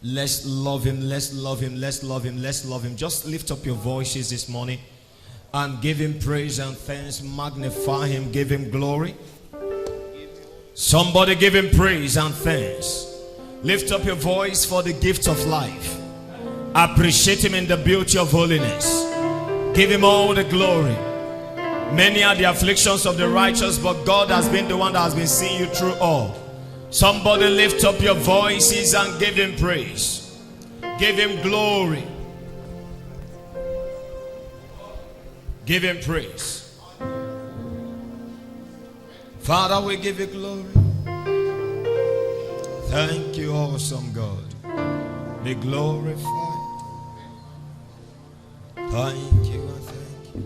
Let's love him, let's love him, let's love him, let's love him. Just lift up your voices this morning and give him praise and thanks. Magnify him, give him glory. Somebody give him praise and thanks. Lift up your voice for the gift of life. Appreciate him in the beauty of holiness. Give him all the glory. Many are the afflictions of the righteous, but God has been the one that has been seeing you through all. Somebody lift up your voices and give him praise. Give him glory. Give him praise. Father, we give you glory. Thank you, awesome God. Be glorified. Thank you and thank you.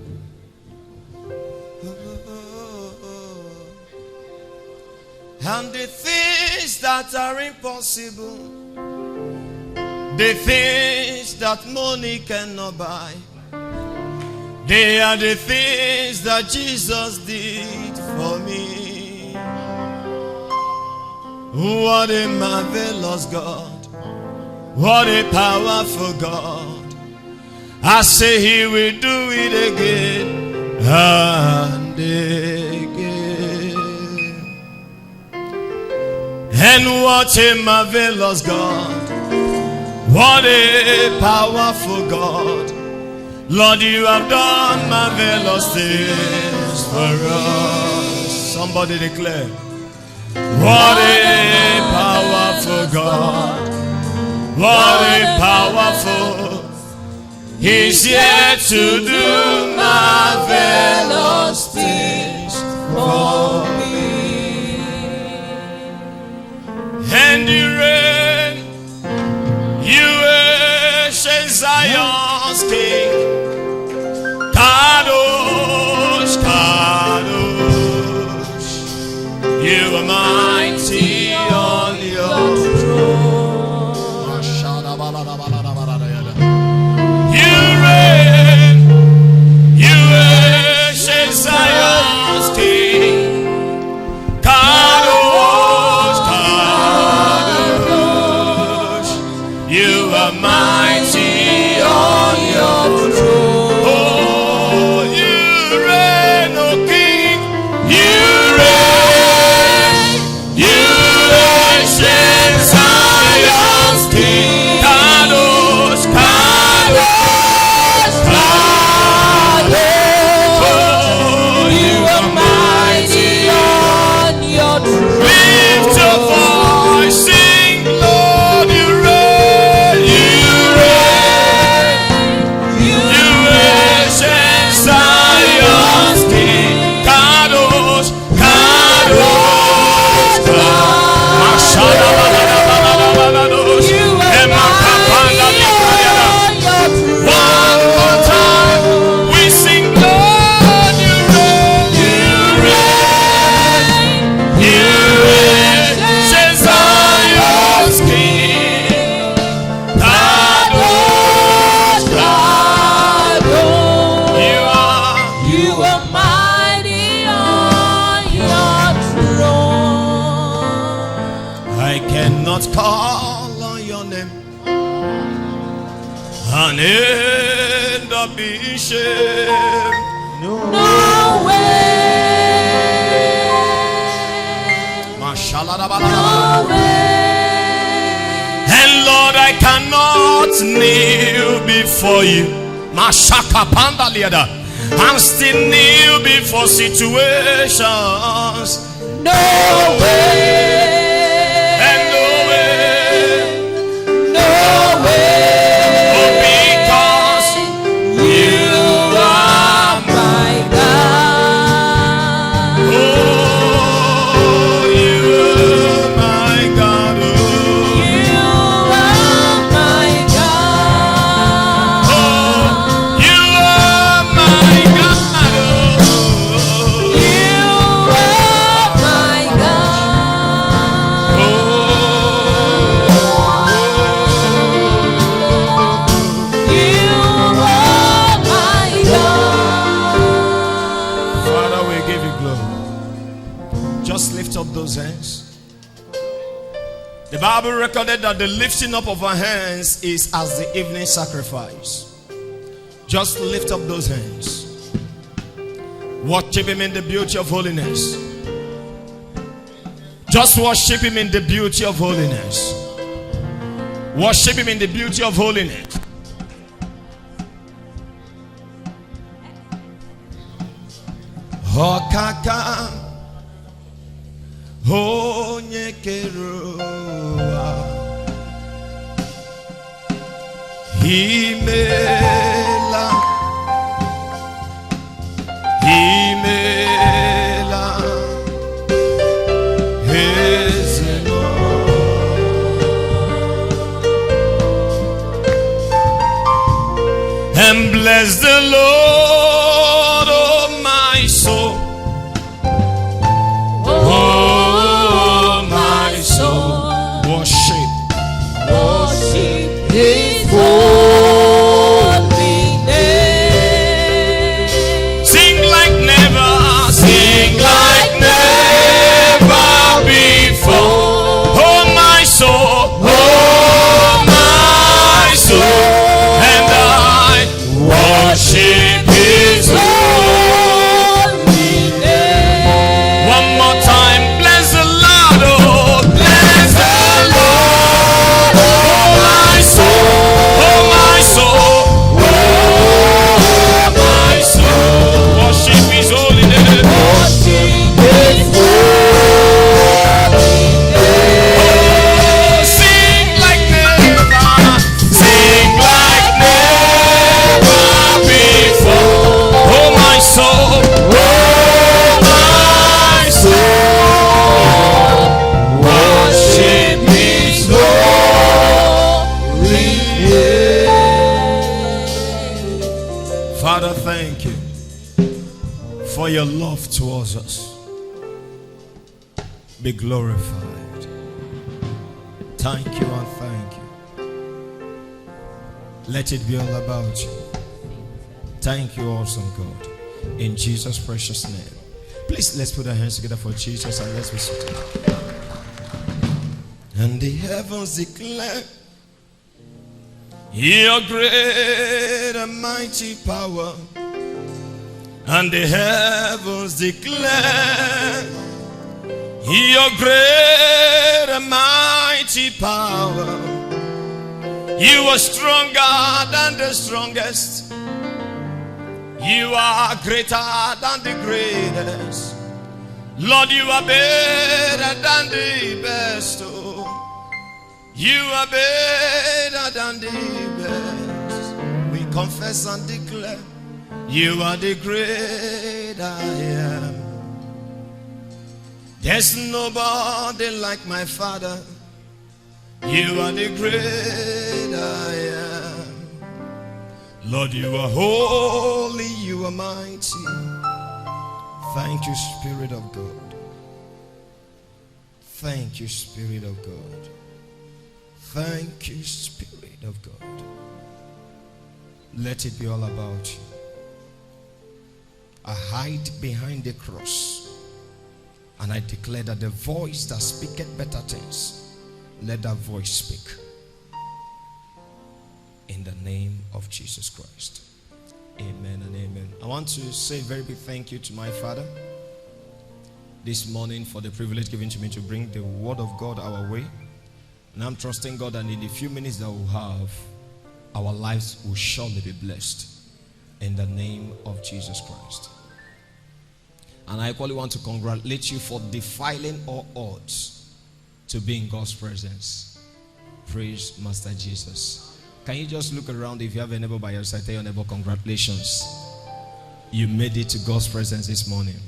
And the things that are impossible, the things that money cannot buy, they are the things that Jesus did for me. What a marvelous God. What a powerful God. I say he will do it again and again. And what a marvelous God. What a powerful God. Lord, you have done marvelous things for us. Somebody declare. What a powerful God. What a powerful. He's here to do marvelous things for me. And you reign, you ancient Zion's King. Kadosh, Kadosh, you are mighty on your throne. You reign, you ancient Zion's King. Kadosh, Kadosh, you are mighty on your throne. Call on your name and end up being shamed. No way. No way. And Lord, I cannot kneel before you. Mashaka panda leader. I'm still kneel before situations. No way. The Bible recorded that the lifting up of our hands is as the evening sacrifice. Just lift up those hands. Worship Him in the beauty of holiness. Just worship Him in the beauty of holiness. Worship Him in the beauty of holiness. Okaka onye keruwa Himela Hezeno and bless the Lord, oh my soul. Oh my soul, worship His holy name. Sing like never before. Oh my soul, and I worship His holy name. One more time, bless the Lord, oh, bless the Lord, oh my soul, worship His holy name. Worship His holy name. Oh, sing like never before. Oh my soul, worship His holy name. Father, thank you for your love towards us. Be glorified. Thank you and thank you. Let it be all about you. Thank you, awesome God. In Jesus' precious name. Please, let's put our hands together for Jesus and let's be seated. And the heavens declare your great and mighty power. And the heavens declare your great and mighty power. You are stronger than the strongest. You are greater than the greatest. Lord, you are better than the best. Oh, you are better than the best. We confess and declare you are the great I am. There's nobody like my Father. You are the great I am. Lord, you are holy, you are mighty. Thank you, Spirit of God. Thank you, Spirit of God. Thank you, Spirit of God. Let it be all about you. I hide behind the cross, and I declare that the voice that speaketh better things, let that voice speak. In the name of Jesus Christ. Amen and amen. I want to say a very big thank you to my father this morning for the privilege given to me to bring the word of God our way. And I'm trusting God that in the few minutes that we'll have, our lives will surely be blessed. In the name of Jesus Christ. And I equally want to congratulate you for defiling all odds to be in God's presence. Praise Master Jesus. Can you just look around? If you have a neighbor by your side, tell your neighbor, congratulations. You made it to God's presence this morning.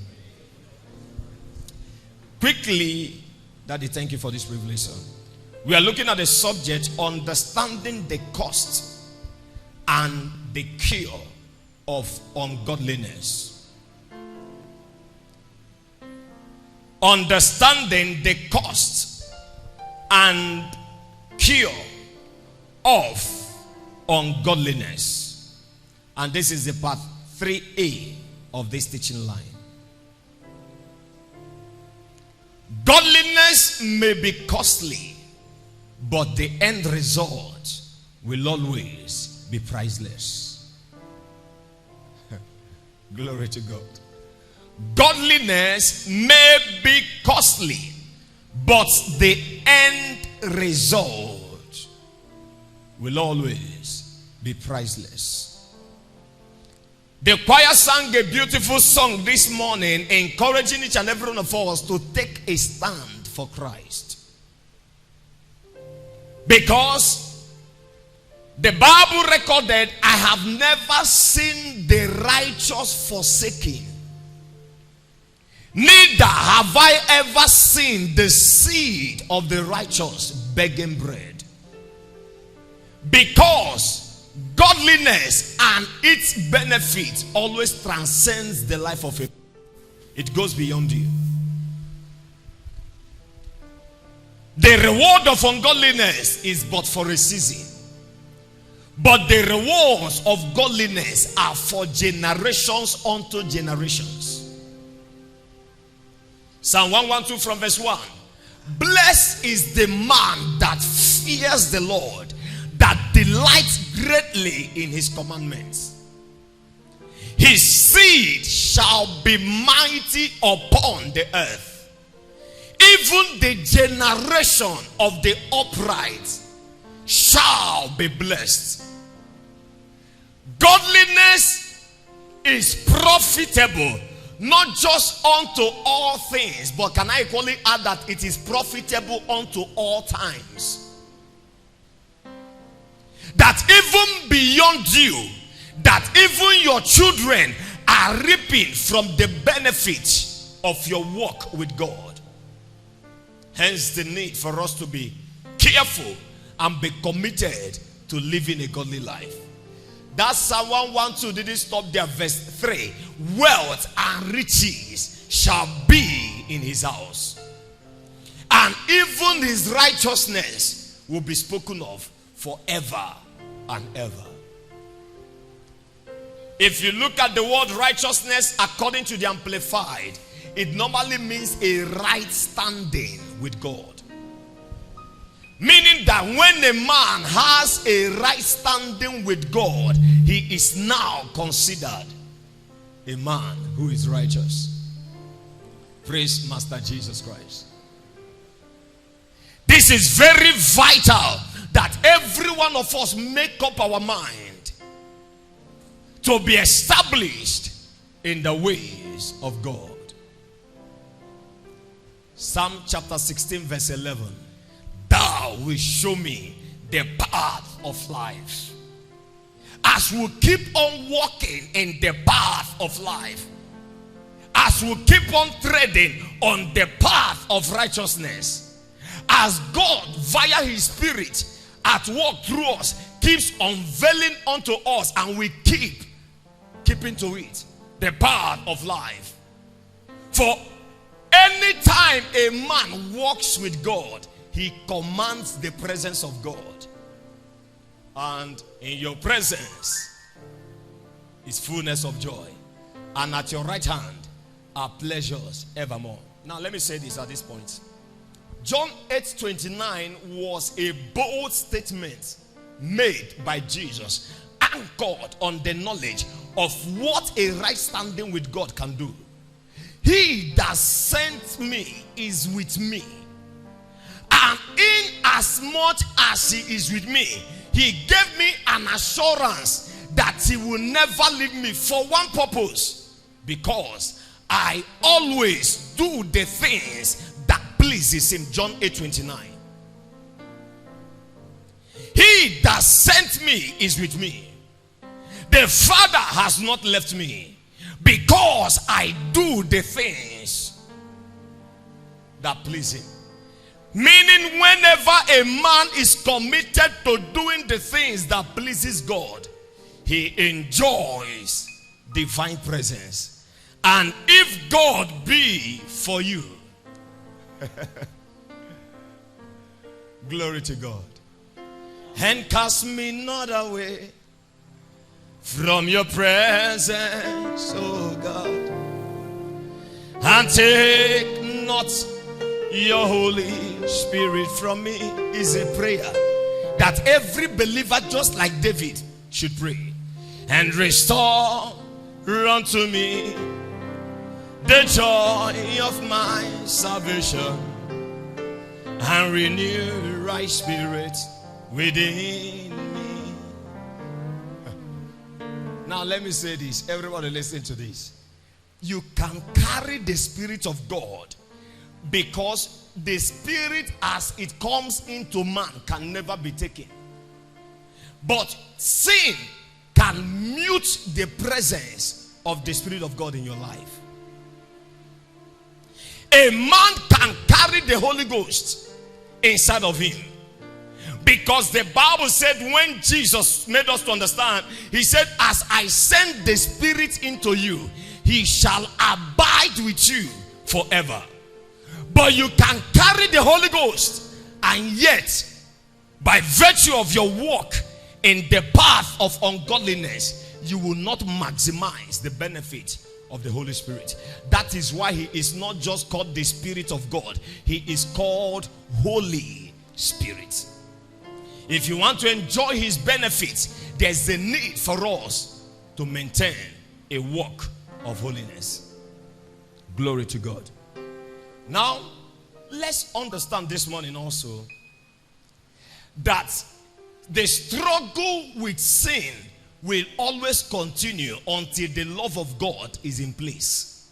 Quickly, Daddy, thank you for this privilege, sir. We are looking at the subject, understanding the cost and the cure of ungodliness. Understanding the cost and cure of ungodliness. And this is the part 3A of this teaching line. Godliness may be costly, but the end result will always be priceless. Glory to God. Godliness may be costly, but the end result will always be priceless. The choir sang a beautiful song this morning, encouraging each and every one of us to take a stand for Christ. Because the Bible recorded, I have never seen the righteous forsaken, neither have I ever seen the seed of the righteous begging bread. Because godliness and its benefit always transcends the life of a person. It goes beyond you. The reward of ungodliness is but for a season, but the rewards of godliness are for generations unto generations. Psalm 112 from verse 1. Blessed is the man that fears the Lord, that delights greatly in his commandments. His seed shall be mighty upon the earth. Even the generation of the upright shall be blessed. Godliness is profitable, not just unto all things, but can I equally add that it is profitable unto all times. That even beyond you, that even your children are reaping from the benefits of your walk with God. Hence the need for us to be careful and be committed to living a godly life. That Psalm 112 didn't stop there. Verse 3. Wealth and riches shall be in his house, and even his righteousness will be spoken of forever and ever. If you look at the word righteousness according to the Amplified, it normally means a right standing with God. Meaning that when a man has a right standing with God, he is now considered a man who is righteous. Praise Master Jesus Christ. This is very vital that every one of us make up our mind to be established in the ways of God. Psalm chapter 16 verse 11. Thou wilt show me the path of life. As we keep on walking in the path of life, as we keep on treading on the path of righteousness, as God via his spirit at work through us keeps unveiling unto us, and we keeping to it, the path of life. For any time a man walks with God, he commands the presence of God. And in your presence is fullness of joy, and at your right hand are pleasures evermore. Now let me say this at this point. John 8:29 was a bold statement made by Jesus, anchored on the knowledge of what a right standing with God can do. He that sent me is with me, and in as much as he is with me, he gave me an assurance that he will never leave me, for one purpose: because I always do the things that pleases him. John 8:29. He that sent me is with me. The Father has not left me, because I do the things that please him. Meaning, whenever a man is committed to doing the things that pleases God, he enjoys divine presence. And if God be for you, glory to God, and cast me not away from your presence, oh God, and take not your Holy Spirit from me is a prayer that every believer, just like David, should pray. And restore unto me the joy of my salvation, and renew the right spirit within me. Now let me say this. Everybody listen to this. You can carry the Spirit of God, because the Spirit as it comes into man can never be taken. But sin can mute the presence of the Spirit of God in your life. A man can carry the Holy Ghost inside of him, because the Bible said, when Jesus made us to understand, he said, as I send the Spirit into you, he shall abide with you forever. But you can carry the Holy Ghost, and yet by virtue of your walk in the path of ungodliness, you will not maximize the benefit of the Holy Spirit. That is why he is not just called the Spirit of God, he is called Holy Spirit. If you want to enjoy his benefits, there's a need for us to maintain a walk of holiness. Glory to God. Now, let's understand this morning also that the struggle with sin will always continue until the love of God is in place.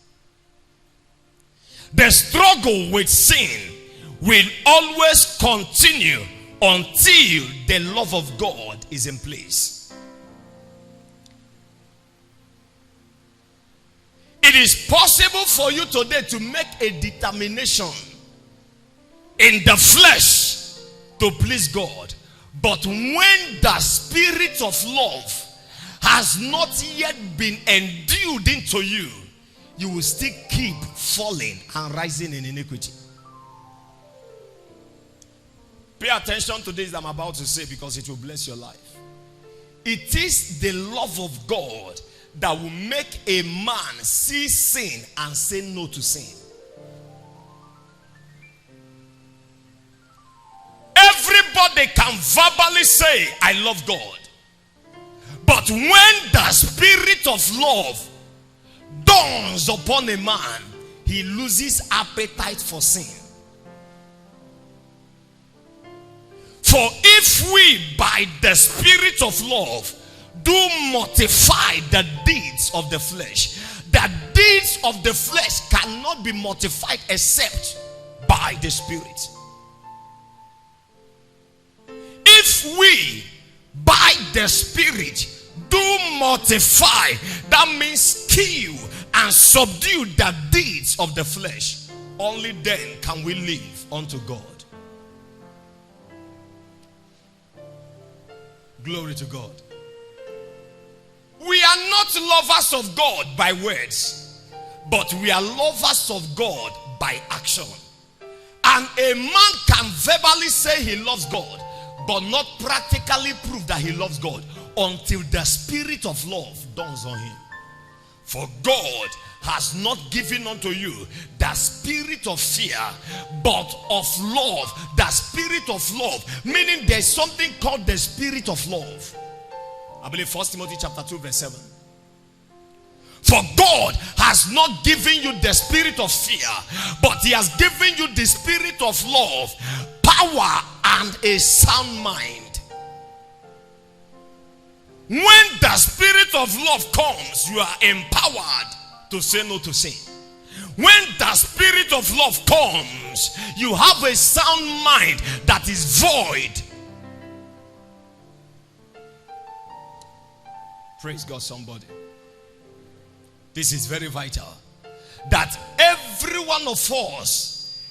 The struggle with sin will always continue until the love of God is in place. It is possible for you today to make a determination in the flesh to please God, but when the Spirit of love has not yet been endued into you, you will still keep falling and rising in iniquity. Pay attention to this I'm about to say, because it will bless your life. It is the love of God that will make a man see sin and say no to sin. Everybody can verbally say, I love God. But when the Spirit of love dawns upon a man, he loses appetite for sin. For if we by the Spirit of love do mortify the deeds of the flesh, the deeds of the flesh cannot be mortified except by the Spirit. If we by the Spirit do mortify, that means kill and subdue the deeds of the flesh, only then can we live unto God. Glory to God. We are not lovers of God by words, but we are lovers of God by action. And a man can verbally say he loves God, but not practically prove that he loves God until the Spirit of love dawns on him. For God has not given unto you the spirit of fear, but of love. The Spirit of love, meaning there's something called the Spirit of love. I believe 1 Timothy chapter 2 verse 7. For God has not given you the spirit of fear, but he has given you the spirit of love, power, and a sound mind. When the Spirit of love comes, you are empowered to say no to sin. When the Spirit of love comes, you have a sound mind that is void. Praise God, somebody. This is very vital, that every one of us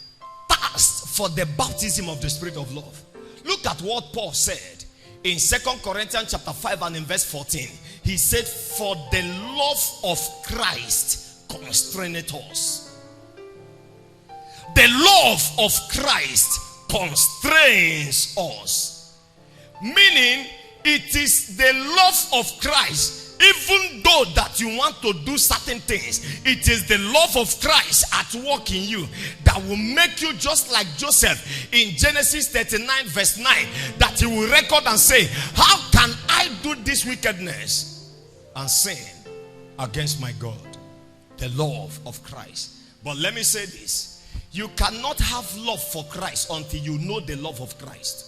thirsts for the baptism of the Spirit of love. Look at what Paul said in 2 Corinthians chapter 5 and in verse 14. He said, for the love of Christ constraineth us. The love of Christ constrains us. Meaning, it is the love of Christ even though that you want to do certain things, it is the love of Christ at work in you that will make you just like Joseph in Genesis 39 verse 9, that he will record and say, how can I do this wickedness and sin against my God? The love of Christ. But let me say this, you cannot have love for Christ until you know the love of Christ.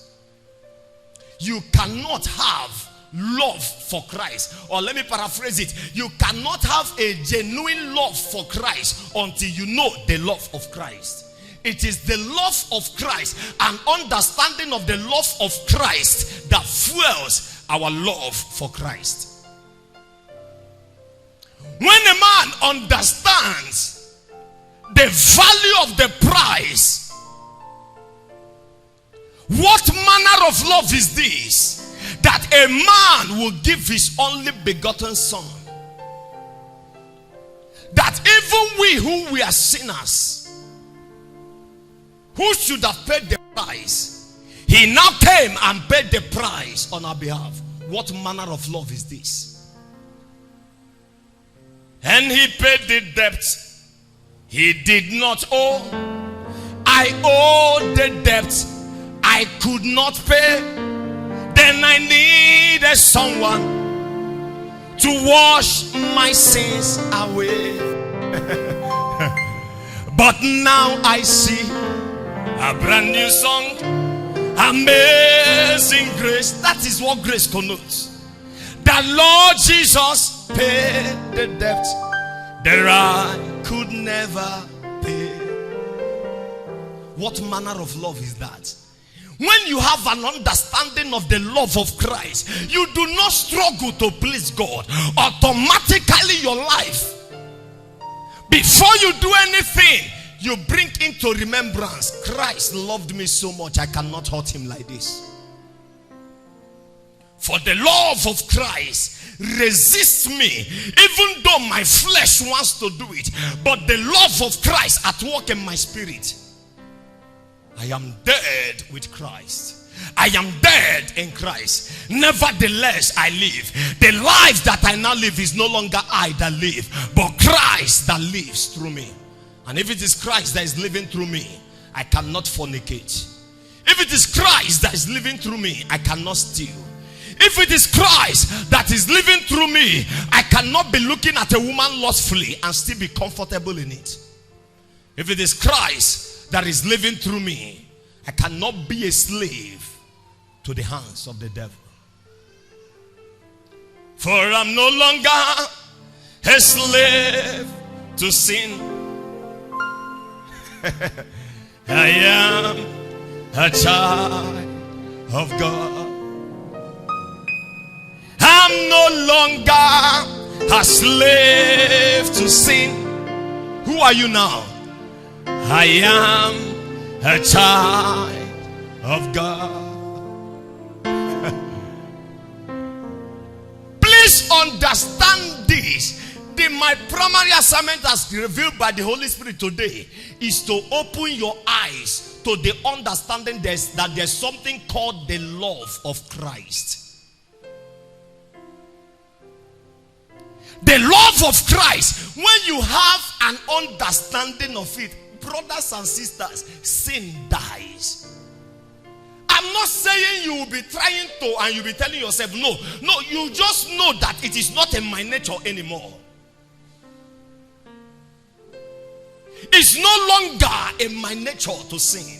You cannot have love for Christ, or let me paraphrase it, you cannot have a genuine love for Christ until you know the love of Christ. It is the love of Christ and understanding of the love of Christ that fuels our love for Christ. When a man understands the value of the price, what manner of love is this? That a man will give his only begotten son. That even we who we are sinners, who should have paid the price, he now came and paid the price on our behalf. What manner of love is this? And he paid the debt he did not owe. I owed the debt I could not pay. Then I needed someone to wash my sins away. But now I see a brand new song, Amazing Grace. That is what grace connotes. The Lord Jesus paid the debt that I could never pay. What manner of love is that? When you have an understanding of the love of Christ, you do not struggle to please God. Automatically your life, before you do anything, you bring into remembrance, Christ loved me so much, I cannot hurt him like this. For the love of Christ resists me, even though my flesh wants to do it. But the love of Christ at work in my spirit. I am dead with Christ. I am dead in Christ. Nevertheless, I live. The life that I now live is no longer I that live, but Christ that lives through me. And if it is Christ that is living through me, I cannot fornicate. If it is Christ that is living through me, I cannot steal. If it is Christ that is living through me, I cannot be looking at a woman lustfully and still be comfortable in it. If it is Christ that is living through me, I cannot be a slave to the hands of the devil. For I'm no longer a slave to sin. I am a child of God. I'm no longer a slave to sin. Who are you now? I am a child of God. Please understand this. My primary assignment as revealed by the Holy Spirit today is to open your eyes to the understanding that there's something called the love of Christ. The love of Christ, when you have an understanding of it, brothers and sisters, sin dies. I'm not saying you will be trying to and you'll be telling yourself, no, you just know that it is not in my nature anymore. It's no longer in my nature to sin.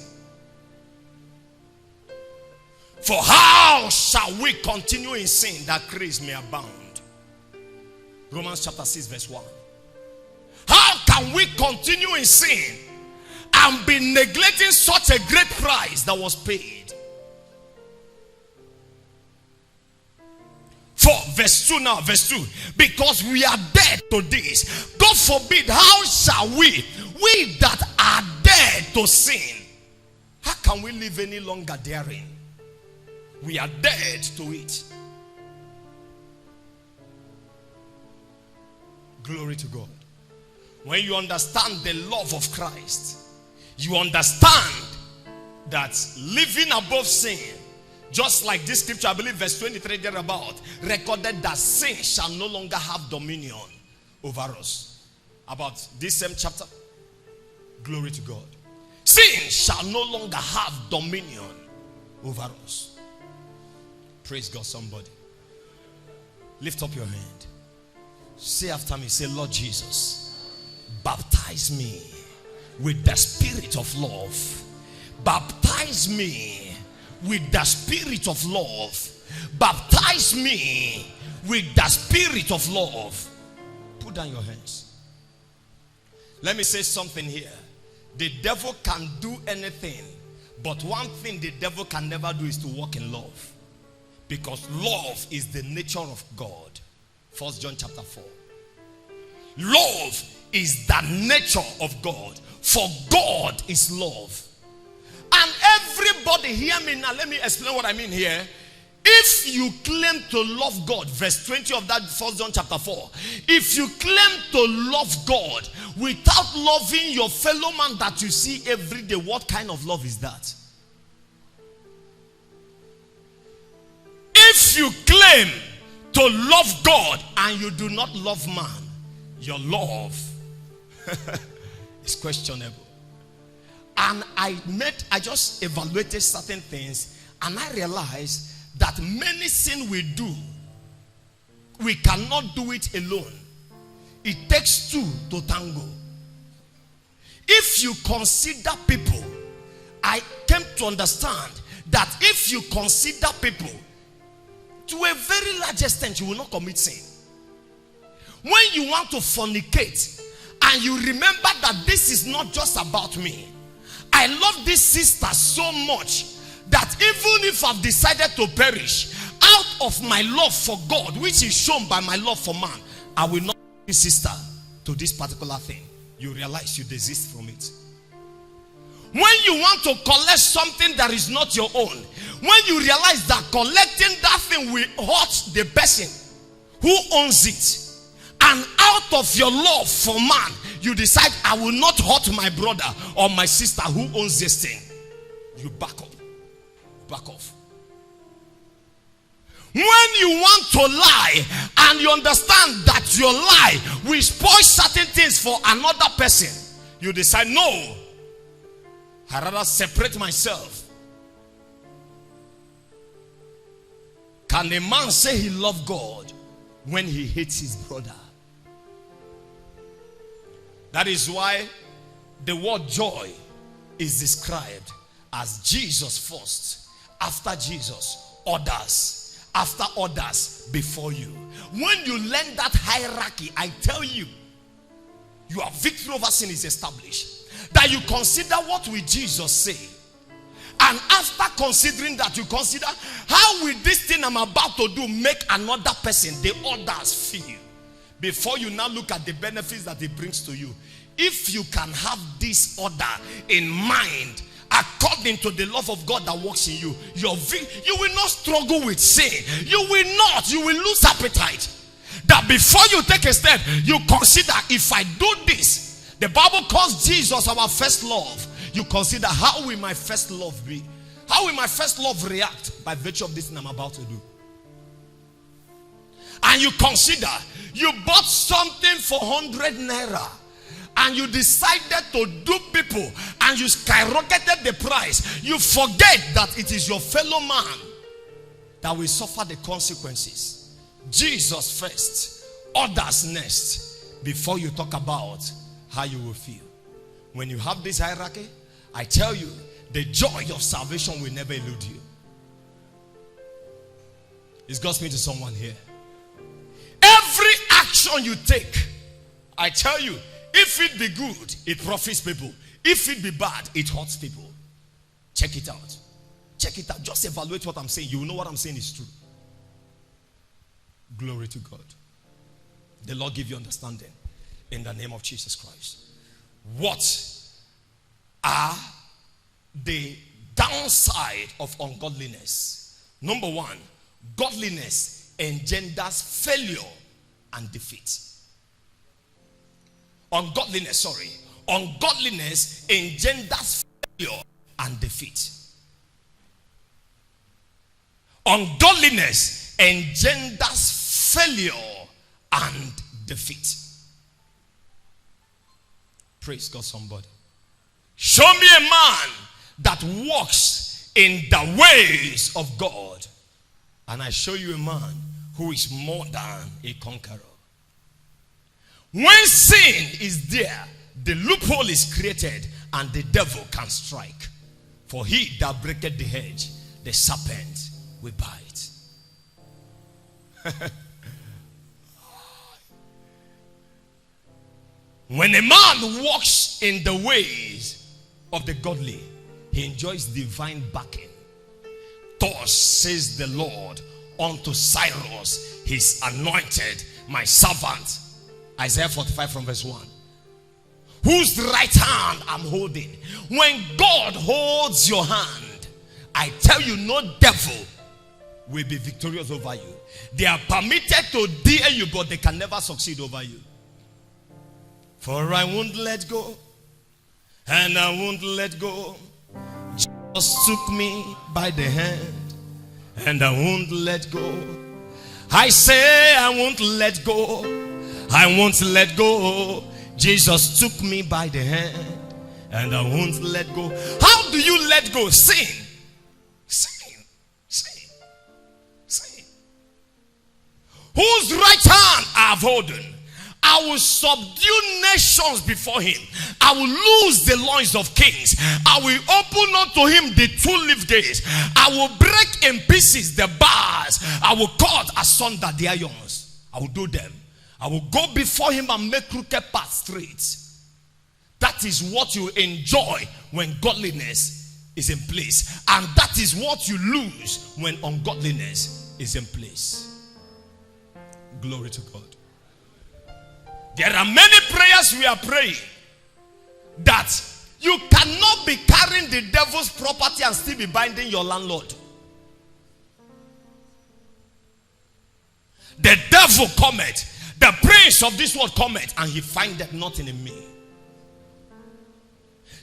For how shall we continue in sin that grace may abound? Romans chapter 6 verse 1. How can we continue in sin and be neglecting such a great price that was paid? For verse 2 now, verse 2. Because we are dead to this. God forbid, how shall we that are dead to sin, how can we live any longer therein? We are dead to it. Glory to God. When you understand the love of Christ, you understand that living above sin Just like this scripture, I believe verse 23 thereabout, recorded that sin shall no longer have dominion over us. About this same chapter, glory to God. Sin shall no longer have dominion over us. Praise God, somebody. Lift up your hand. Say after me, say, Lord Jesus, baptize me with the spirit of love. Baptize me with the spirit of love. Baptize me with the spirit of love. Put down your hands. Let me say something here. The devil can do anything, but one thing the devil can never do is to walk in love. Because love is the nature of God. 1 John chapter 4. Love is the nature of God. For God is love. And everybody, hear me now. Let me explain what I mean here. If you claim to love God, verse 20 of that 1 John chapter 4. If you claim to love God without loving your fellow man that you see every day, what kind of love is that? If you claim to love God and you do not love man, your love is questionable. And I just evaluated certain things, and I realized that many sins we do, we cannot do it alone. It takes two to tango. If you consider people, I came to understand that if you consider people, to a very large extent, you will not commit sin. When you want to fornicate, and you remember that this is not just about me. I love this sister so much that even if I've decided to perish out of my love for God, which is shown by my love for man, I will not be sister to this particular thing. You realize you desist from it. When you want to collect something that is not your own, when you realize that collecting that thing will hurt the person who owns it, and out of your love for man, you decide, I will not hurt my brother or my sister who owns this thing, you back up. Back off. When you want to lie and you understand that your lie will spoil certain things for another person, you decide, no, I rather separate myself. Can a man say he loves God when he hates his brother? That is why the word joy is described as Jesus first. After Jesus, others. After others, before you. When you learn that hierarchy, I tell you, your victory over sin is established. That you consider what will Jesus say. And after considering that, you consider, how will this thing I'm about to do make another person, the others, feel? Before you now look at the benefits that it brings to you. If you can have this order in mind, according to the love of God that works in you, you will not struggle with sin. You will lose appetite. That before you take a step, you consider, if I do this, the Bible calls Jesus our first love. You consider, how will my first love be? How will my first love react by virtue of this thing I'm about to do? And you consider, you bought something for 100 naira. And you decided to dupe people and you skyrocketed the price. You forget that it is your fellow man that will suffer the consequences. Jesus first, others next, before you talk about how you will feel. When you have this hierarchy, I tell you, the joy of salvation will never elude you. Is God speaking to someone here? Every action you take, I tell you, if it be good, it profits people. If it be bad, it hurts people. Check it out. Check it out. Just evaluate what I'm saying. You will know what I'm saying is true. Glory to God. The Lord give you understanding in the name of Jesus Christ. What are the downside of ungodliness? Number one, godliness engenders failure and defeat. Ungodliness engenders failure and defeat. Ungodliness engenders failure and defeat. Praise God, somebody. Show me a man that walks in the ways of God, and I show you a man who is more than a conqueror. When sin is there, the loophole is created and the devil can strike. For he that breaketh the hedge, the serpent will bite. When a man walks in the ways of the godly, he enjoys divine backing. Thus says the Lord unto Cyrus, his anointed, my servant. Isaiah 45 from verse 1. Whose right hand I'm holding. When God holds your hand, I tell you, no devil will be victorious over you. They are permitted to dare you, but they can never succeed over you. For I won't let go, and I won't let go. Jesus took me by the hand, and I won't let go. I say I won't let go, I won't let go. Jesus took me by the hand, and I won't let go. How do you let go? Sin. Sin. Sin. Sin. Whose right hand I have holden? I will subdue nations before him. I will loose the loins of kings. I will open unto him the two-leaf gates. I will break in pieces the bars. I will cut asunder the irons. I will do them. I will go before him and make crooked paths straight. That is what you enjoy when godliness is in place. And that is what you lose when ungodliness is in place. Glory to God. There are many prayers we are praying that you cannot be carrying the devil's property and still be binding your landlord. The devil cometh, the prince of this world cometh, and he findeth nothing in me.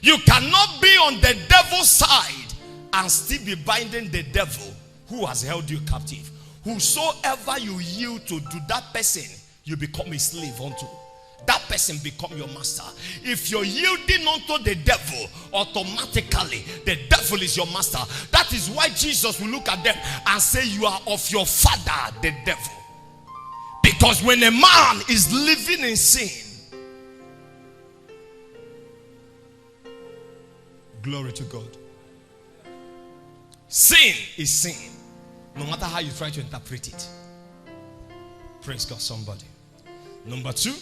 You cannot be on the devil's side and still be binding the devil who has held you captive. Whosoever you yield to that person, you become a slave unto. That person become your master. If you're yielding unto the devil, automatically the devil is your master. That is why Jesus will look at them and say, you are of your father, the devil. Because when a man is living in sin, glory to God. Sin is sin, no matter how you try to interpret it. Praise God, somebody. Number two,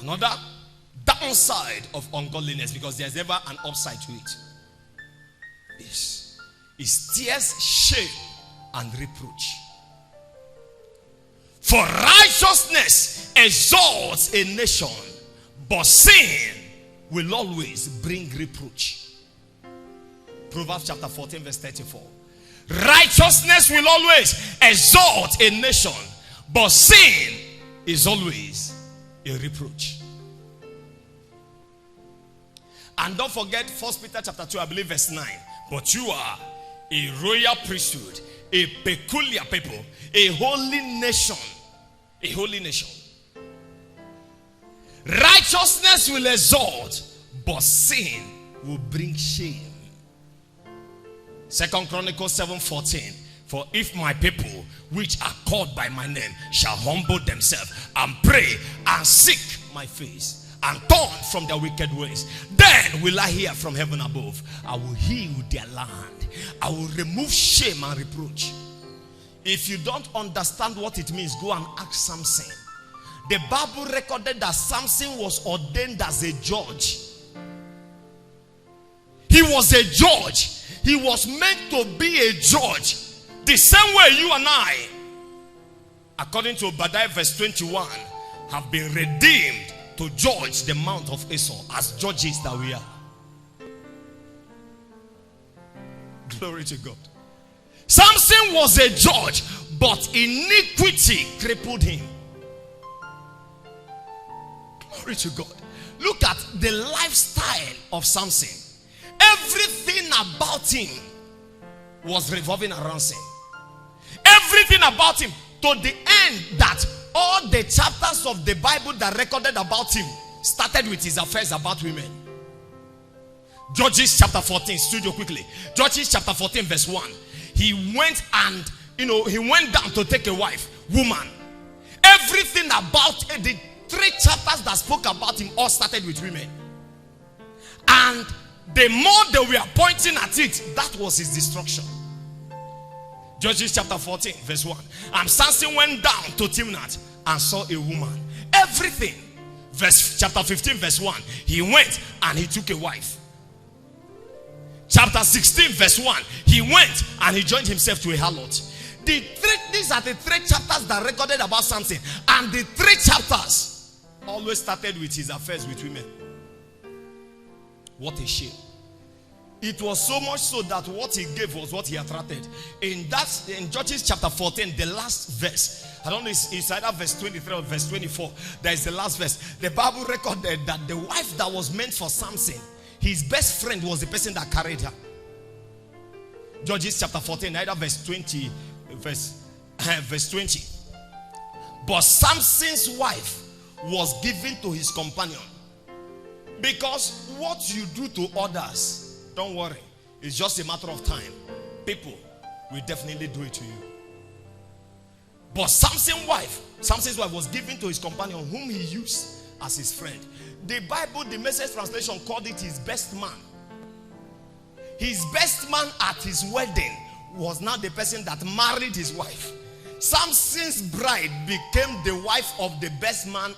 another downside of ungodliness, because there's never an upside to it, is tears, shame, and reproach. For righteousness exalts a nation, but sin will always bring reproach. Proverbs chapter 14 verse 34. Righteousness will always exalt a nation, but sin is always a reproach. And don't forget 1 Peter chapter 2, I believe verse 9. But you are a royal priesthood, a peculiar people, a holy nation. A holy nation. Righteousness will exalt, but sin will bring shame. 2 Chronicles 7:14. For if my people, which are called by my name, shall humble themselves and pray and seek my face and turn from their wicked ways, then will I hear from heaven above. I will heal their land. I will remove shame and reproach. If you don't understand what it means, go and ask Samson. The Bible recorded that Samson was ordained as a judge. He was a judge. He was meant to be a judge. The same way you and I, according to Obadiah verse 21, have been redeemed to judge the mount of Esau as judges that we are. Glory to God. Samson was a judge, but iniquity crippled him. Glory to God. Look at the lifestyle of Samson. Everything about him was revolving around sin. Everything about him, to the end that all the chapters of the Bible that recorded about him started with his affairs about women. Judges chapter 14, studio quickly. Judges chapter 14 verse 1. He went and, he went down to take a wife, woman. Everything about the 3 chapters that spoke about him all started with women. And the more they were pointing at it, that was his destruction. Judges chapter 14 verse 1. And Samson went down to Timnath and saw a woman. Everything. Chapter 15 verse 1. He went and he took a wife. Chapter 16 verse 1. He went and he joined himself to a harlot. These are the 3 chapters that recorded about Samson. And the 3 chapters always started with his affairs with women. What a shame. It was so much so that what he gave was what he attracted. In Judges chapter 14, the last verse, I don't know, it's either verse 23 or verse 24. There is the last verse. The Bible recorded that the wife that was meant for Samson, his best friend was the person that carried her. Judges chapter 14, either verse 20, verse 20. But Samson's wife was given to his companion. Because what you do to others, don't worry, it's just a matter of time. People will definitely do it to you. But Samson's wife was given to his companion, whom he used as his friend. The Bible, the Message translation, called it his best man. His best man at his wedding was now the person that married his wife. Samson's bride became the wife of the best man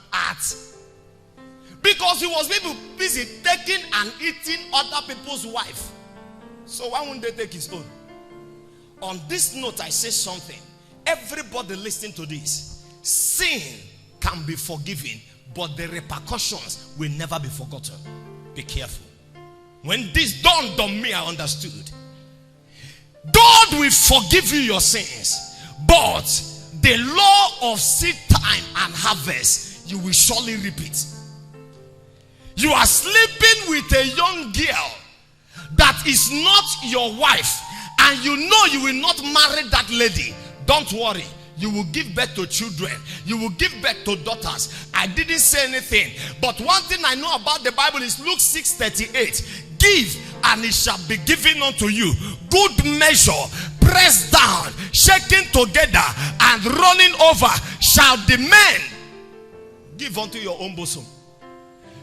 because he was busy taking and eating other people's wife. So why wouldn't they take his own? On this note, I say something. Everybody listening to this. Sin can be forgiven, but the repercussions will never be forgotten. Be careful. When this dawned on me, I understood. God will forgive you your sins, but the law of seed time and harvest, you will surely reap it. You are sleeping with a young girl that is not your wife, and you know you will not marry that lady. Don't worry. You will give birth to children. You will give birth to daughters. I didn't say anything. But one thing I know about the Bible is Luke 6:38. Give and it shall be given unto you. Good measure, pressed down, shaken together, and running over, shall the men give unto your own bosom.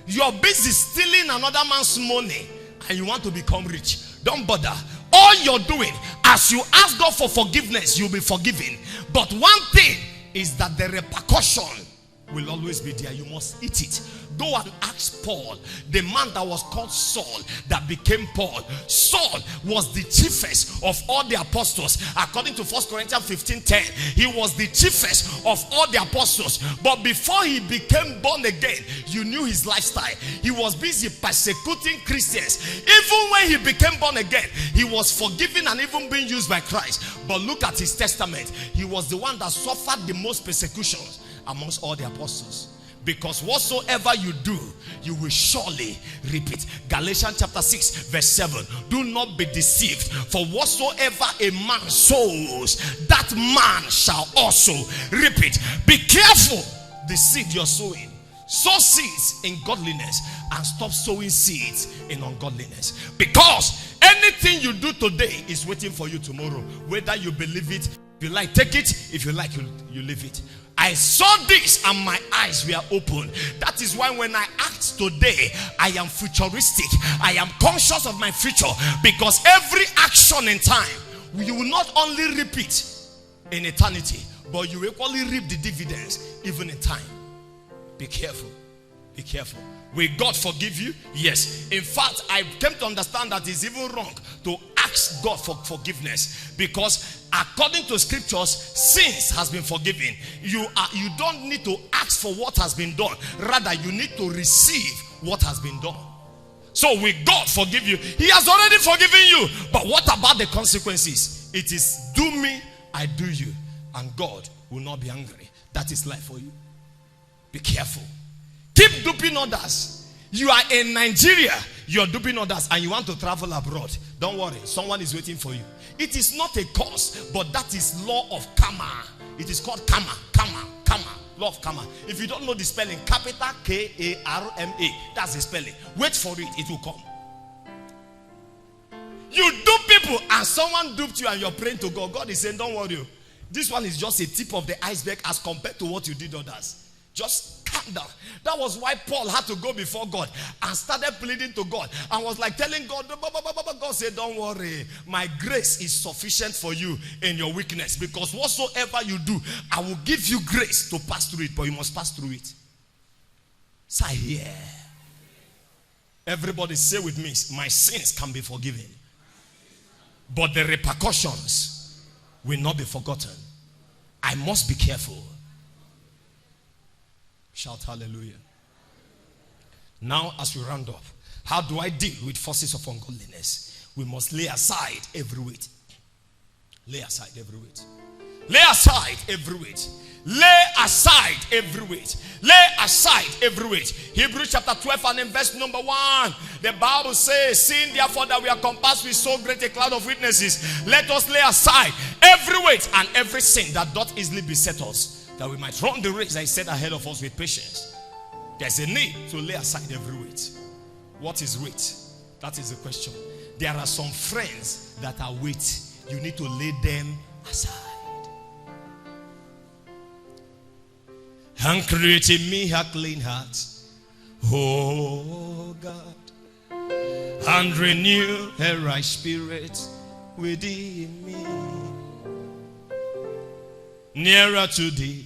You're busy stealing another man's money and you want to become rich. Don't bother. All you're doing, as you ask God for forgiveness, you'll be forgiven. But one thing is that the repercussion will always be there. You must eat it. Go and ask Paul, the man that was called Saul, that became Paul. Saul was the chiefest of all the apostles. According to 1 Corinthians 15:10, he was the chiefest of all the apostles. But before he became born again, you knew his lifestyle. He was busy persecuting Christians. Even when he became born again, he was forgiven and even being used by Christ. But look at his testament. He was the one that suffered the most persecutions amongst all the apostles. Because whatsoever you do, you will surely reap it. Galatians chapter 6 verse 7. Do not be deceived, for whatsoever a man sows, that man shall also reap it. Be careful the seed you're sowing. Sow seeds in godliness and stop sowing seeds in ungodliness. Because anything you do today is waiting for you tomorrow. Whether you believe it, if you like, take it. If you like, you leave it. I saw this and my eyes were open. That is why when I act today, I am futuristic. I am conscious of my future. Because every action in time, you will not only reap it in eternity, but you will equally reap the dividends even in time. Be careful. Be careful. Will God forgive you? Yes. In fact, I came to understand that it's even wrong to ask God for forgiveness, because according to scriptures, sins has been forgiven. You don't need to ask for what has been done. Rather, you need to receive what has been done. So will God forgive you? He has already forgiven you. But what about the consequences? It is do me, I do you, and God will not be angry. That is life for you. Be careful. Keep duping others. You are in Nigeria, you are duping others, and you want to travel abroad Don't worry, someone is waiting for you. It is not a curse, but that is law of karma. It is called karma. Law of karma. If you don't know the spelling, capital K-A-R-M-A, that's the spelling. Wait for it, it will come. You dupe people and someone duped you and you're praying to God. God is saying, don't worry. This one is just a tip of the iceberg as compared to what you did others. Just calm down. That was why Paul had to go before God and started pleading to God and was like telling God, God said, don't worry, my grace is sufficient for you in your weakness, because whatsoever you do, I will give you grace to pass through it, but you must pass through it. Say here. Everybody say with me, my sins can be forgiven, but the repercussions will not be forgotten. I must be careful. Shout hallelujah. Now, as we round up, how do I deal with forces of ungodliness? We must lay aside every weight. Lay aside every weight. Lay aside every weight. Lay aside every weight. Lay aside every weight. Hebrews chapter 12 and in verse number 1. The Bible says, seeing therefore that we are compassed with so great a cloud of witnesses, let us lay aside every weight and every sin that doth easily beset us, that we might run the race that is set ahead of us with patience. There's a need to lay aside every weight. What is weight? That is the question. There are some friends that are weight. You need to lay them aside. And create in me a clean heart, oh God, and renew a right spirit within me. Nearer to thee,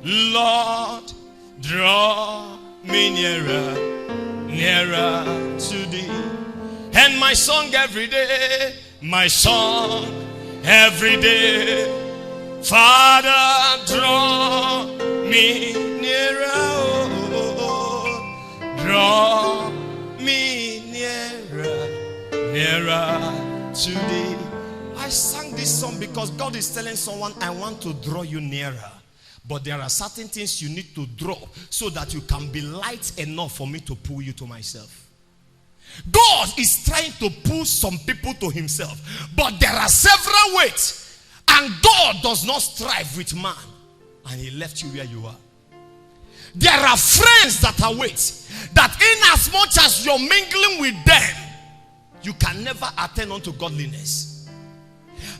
Lord, draw me nearer to thee. And my song every day, Father, draw me nearer, oh, draw me nearer to thee. I sang this song because God is telling someone, I want to draw you nearer. But there are certain things you need to draw so that you can be light enough for me to pull you to myself. God is trying to pull some people to himself, but there are several ways. And God does not strive with man. And he left you where you are. There are friends that are weights, that in as much as you're mingling with them, you can never attain unto godliness.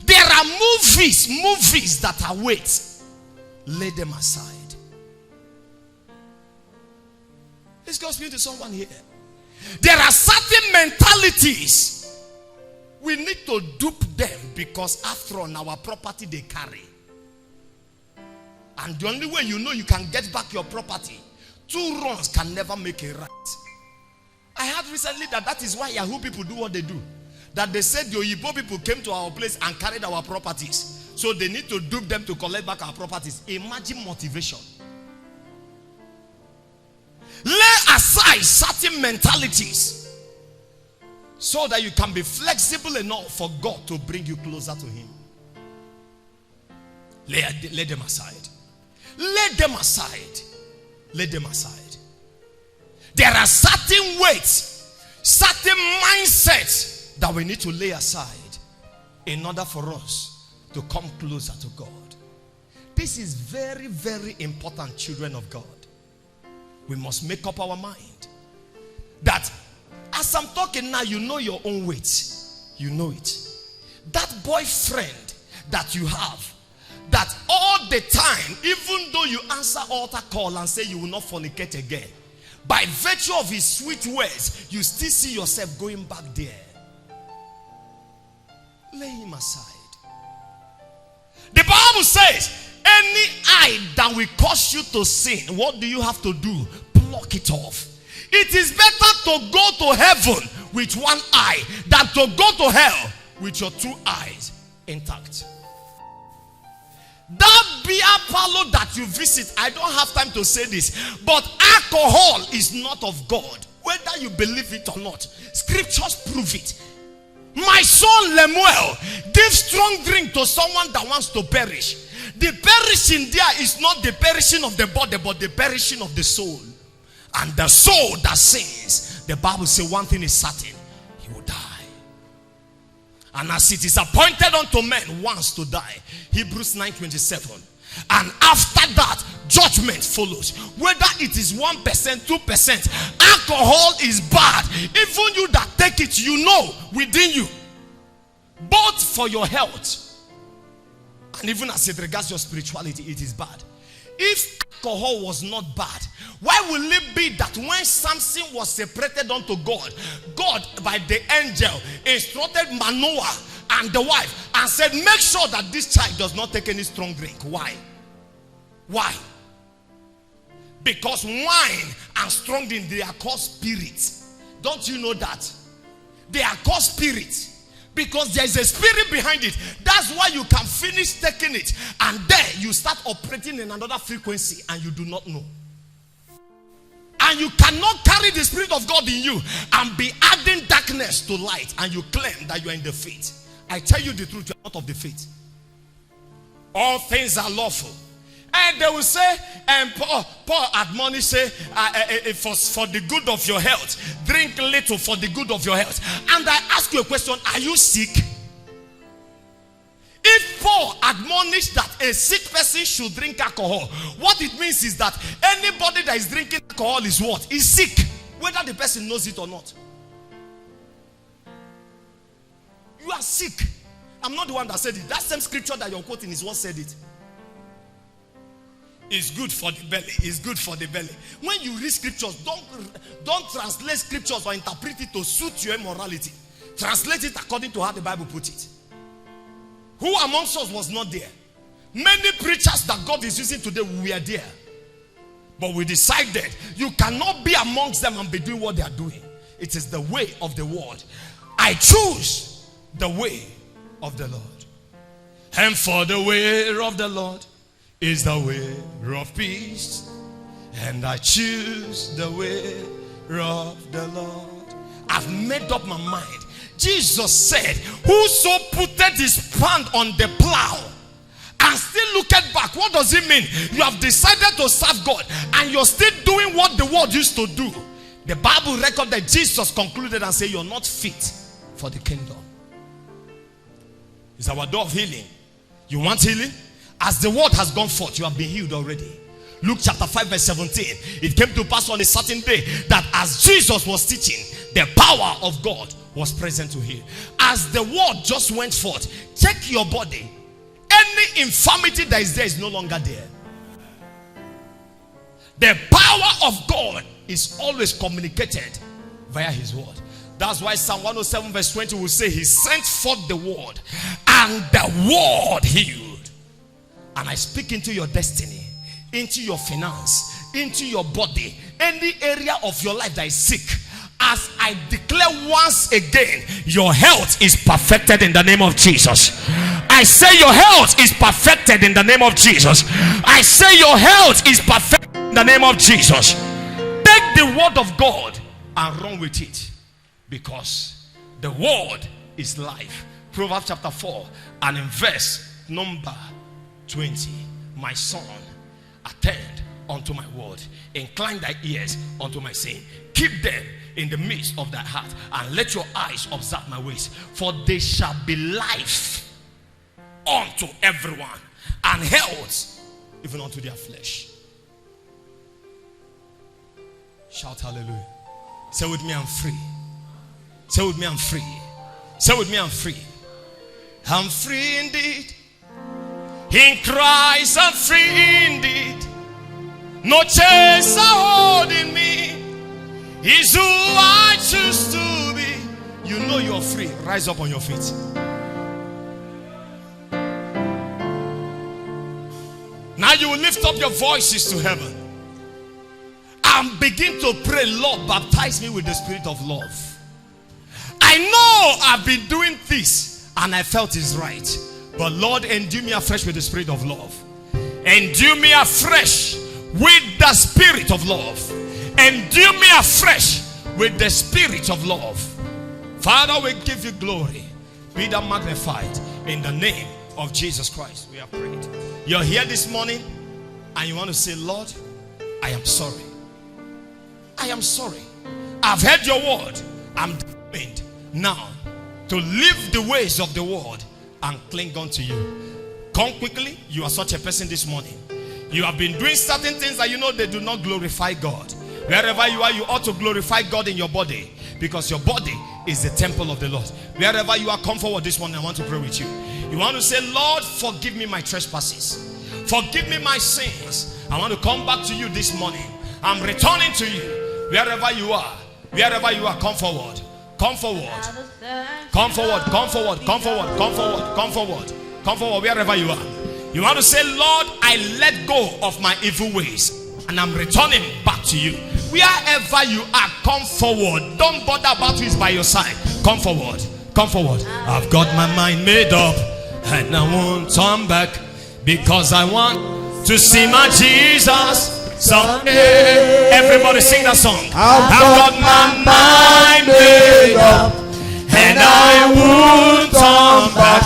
There are movies that are weights. Lay them aside. This goes to someone here. There are certain mentalities. We need to dupe them because after all, our property they carry. And the only way you know you can get back your property, 2 wrongs can never make a right. I heard recently that is why Yahoo people do what they do. That they said the Oyibo people came to our place and carried our properties. So they need to dupe them to collect back our properties. Imagine motivation. Lay aside certain mentalities so that you can be flexible enough for God to bring you closer to him. Lay them aside. Lay them aside. Lay them aside. There are certain weights, certain mindsets that we need to lay aside in order for us to come closer to God. This is very, very important, children of God. We must make up our mind that as I'm talking now, you know your own weight. You know it. That boyfriend that you have, that all the time, even though you answer altar call and say you will not fornicate again, by virtue of his sweet words, you still see yourself going back there. Lay him aside. The Bible says, any eye that will cause you to sin, what do you have to do? Pluck it off. It is better to go to heaven with one eye than to go to hell with your 2 eyes intact. That beer parlor that you visit, I don't have time to say this, but alcohol is not of God. Whether you believe it or not, scriptures prove it. My son Lemuel, give strong drink to someone that wants to perish. The perishing there is not the perishing of the body, but the perishing of the soul. And the soul that sins, the Bible says one thing is certain, he will die. And as it is appointed unto men once to die, Hebrews 9:27. And after that, judgment follows. Whether it is 1%, 2%, alcohol is bad. Even you that take it, you know within you, both for your health and even as it regards your spirituality, it is bad. If alcohol was not bad, why will it be that when Samson was separated unto God, God by the angel instructed Manoah and the wife and said, make sure that this child does not take any strong drink? Why? Why? Because wine and strong drink, they are called spirits. Don't you know that? They are called spirits. Because there is a spirit behind it. That's why you can finish taking it, and then you start operating in another frequency and you do not know. And you cannot carry the Spirit of God in you and be adding darkness to light, and you claim that you are in the faith. I tell you the truth, you are not of the faith. All things are lawful. And they will say, and Paul admonished, say, for the good of your health, drink little for the good of your health. And I ask you a question, are you sick? If Paul admonished that a sick person should drink alcohol, what it means is that anybody that is drinking alcohol is what? Is sick, whether the person knows it or not. You are sick. I'm not the one that said it. That same scripture that you're quoting is what said it. It's good for the belly. It's good for the belly. When you read scriptures, don't translate scriptures or interpret it to suit your immorality. Translate it according to how the Bible put it. Who amongst us was not there? Many preachers that God is using today were there. But we decided you cannot be amongst them and be doing what they are doing. It is the way of the world. I choose the way of the Lord. And for the way of the Lord is the way of peace, and I choose the way of the Lord. I've made up my mind. Jesus said, whoso putteth his hand on the plow and still looketh back, what does it mean? You have decided to serve God and you're still doing what the world used to do. The Bible records that Jesus concluded and said, you're not fit for the kingdom. It's our door of healing. You want healing? As the word has gone forth, you have been healed already. Luke chapter 5 verse 17. It came to pass on a certain day that as Jesus was teaching, the power of God was present to heal. As the word just went forth, check your body. Any infirmity that is there is no longer there. The power of God is always communicated via his word. That's why Psalm 107 verse 20 will say, he sent forth the word, and the word healed. And I speak into your destiny, into your finance, into your body, any area of your life that is sick. As I declare once again, your health is perfected in the name of Jesus. I say your health is perfected in the name of Jesus. I say your health is perfected in the name of Jesus. Take the word of God and run with it, because the word is life. Proverbs chapter 4 and in verse number 20. My son, attend unto my word, incline thy ears unto my saying, keep them in the midst of thy heart, and let your eyes observe my ways, for they shall be life unto everyone, and health even unto their flesh. Shout hallelujah. Say with me, I'm free. Say with me, I'm free. Say with me, I'm free. I'm free indeed. In Christ I'm free indeed. No chains are holding me. He's who I choose to be. You know you're free. Rise up on your feet. Now you will lift up your voices to heaven and begin to pray, Lord, baptize me with the spirit of love. I know I've been doing this and I felt it's right. But Lord, endue me afresh with the spirit of love. Endue me afresh with the spirit of love. Endue me afresh with the spirit of love. Father, we give you glory. Be thou magnified in the name of Jesus Christ. We are prayed. You're here this morning and you want to say, Lord, I am sorry. I am sorry. I've heard your word. I'm determined now to live the ways of the world and cling on to you. Come quickly. You are such a person this morning. You have been doing certain things that you know they do not glorify God. Wherever you are, you ought to glorify God in your body, because your body is the temple of the Lord. Wherever you are, come forward this morning. I want to pray with you. You want to say, Lord, forgive me my trespasses. Forgive me my sins. I want to come back to you this morning. I'm returning to you. Wherever you are, come forward. Come forward. Come forward. Come forward. Come forward. Come forward. Come forward. Come forward. Wherever you are. You want to say, Lord, I let go of my evil ways and I'm returning back to you. Wherever you are, come forward. Don't bother about who is by your side. Come forward. Come forward. I've got my mind made up and I won't turn back, because I want to see my Jesus someday. Everybody sing that song. I've got my mind made up and I won't turn back,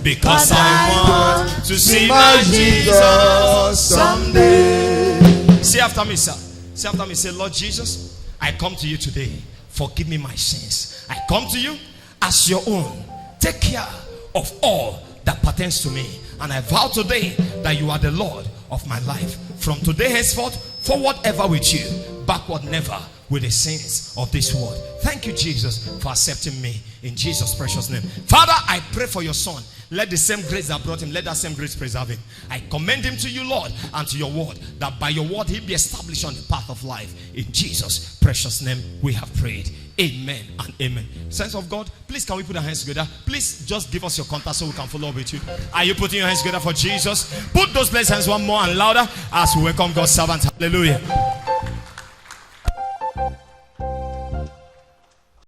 because I want to see my Jesus someday. Say after me, sir. Say after me. Say, Lord Jesus, I come to you today. Forgive me my sins. I come to you as your own. Take care of all that pertains to me. And I vow today that you are the Lord of my life. From today henceforth, forward ever with you, backward never with the sins of this world. Thank you, Jesus, for accepting me in Jesus' precious name. Father, I pray for your son. Let the same grace that brought him, let that same grace preserve him. I commend him to you, Lord, and to your word, that by your word he be established on the path of life. In Jesus' precious name we have prayed. Amen and amen. Saints of God, please can we put our hands together? Please just give us your contact so we can follow up with you. Are you putting your hands together for Jesus? Put those blessed hands one more and louder as we welcome God's servant. Hallelujah.